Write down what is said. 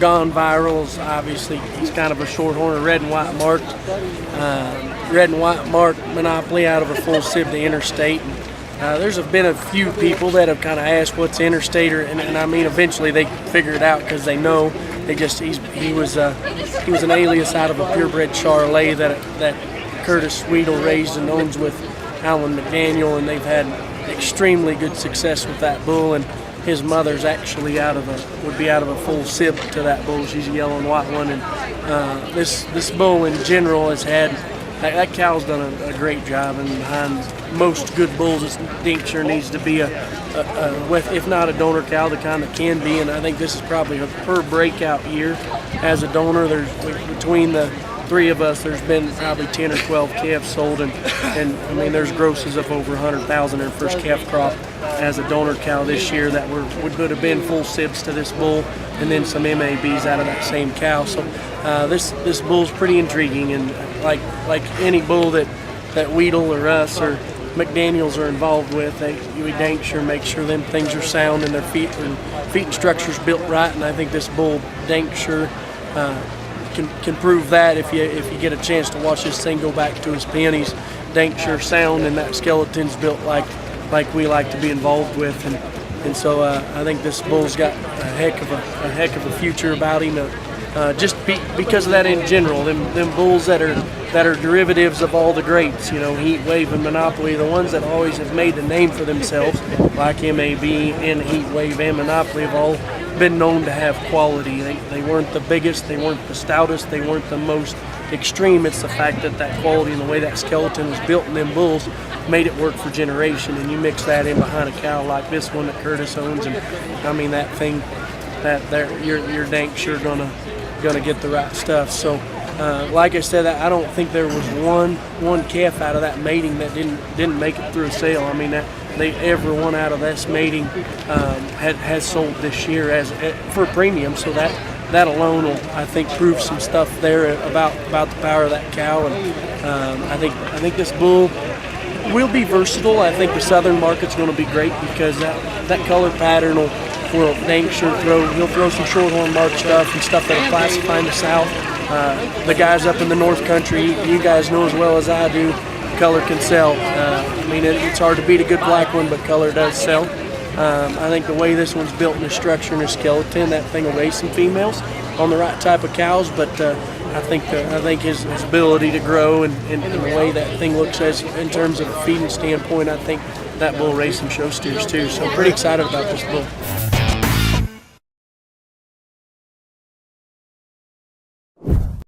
gone viral is obviously he's kind of a shorthorn, red and white marked. Red and white marked Monopoly out of a full sib to Interstate. There's been a few people that have kind of asked what's Interstate, and I mean eventually they figure it out because they know. He was an alias out of a purebred Charolais that Curtis Weedle raised and owns with Alan McDaniel, and they've had extremely good success with that bull. And his mother's actually would be out of a full sib to that bull. She's a yellow and white one, and this bull in general has had. That cow's done a great job, and behind most good bulls, Dinkshire needs to be if not a donor cow, the kind that can be. And I think this is probably her breakout year as a donor. Between the three of us, there's been probably 10 or 12 calves sold, and I mean there's grosses of over 100,000 in her first calf crop as a donor cow this year that would have been full sibs to this bull, and then some MABs out of that same cow. So this bull's pretty intriguing, and like any bull that Weedle or us or McDaniels are involved with, we Dankshire make sure them things are sound and their feet and structure's built right. And I think this bull Dankshire can prove that if you get a chance to watch this thing go back to his pen. He's Dankshire sound, and that skeleton's built like we like to be involved with, and so I think this bull's got a heck of a future about him. Because of that in general, them bulls that are derivatives of all the greats, Heat Wave and Monopoly, the ones that always have made a name for themselves, like MAB and Heat Wave and Monopoly, have all been known to have quality. They weren't the biggest, they weren't the stoutest, they weren't the most extreme. It's the fact that quality and the way that skeleton was built in them bulls made it work for generation. And you mix that in behind a cow like this one that Curtis owns, and I mean that thing, you're Dankshire gonna get the right stuff. So like I said, I don't think there was one calf out of that mating that didn't make it through a sale. I mean every one out of this mating has sold this year for premium. So that alone will, I think, prove some stuff there about the power of that cow. And I think this bull will be versatile. I think the southern market's going to be great because that color pattern will Dankshire he'll throw some shorthorn mark stuff and stuff that'll classify in the south. The guys up in the north country, you guys know as well as I do, color can sell. I mean it's hard to beat a good black one, but color does sell. I think the way this one's built in the structure and the skeleton, that thing will raise some females on the right type of cows. But I think his ability to grow and the way that thing looks in terms of a feeding standpoint, I think that bull raise some show steers too. So I'm pretty excited about this bull.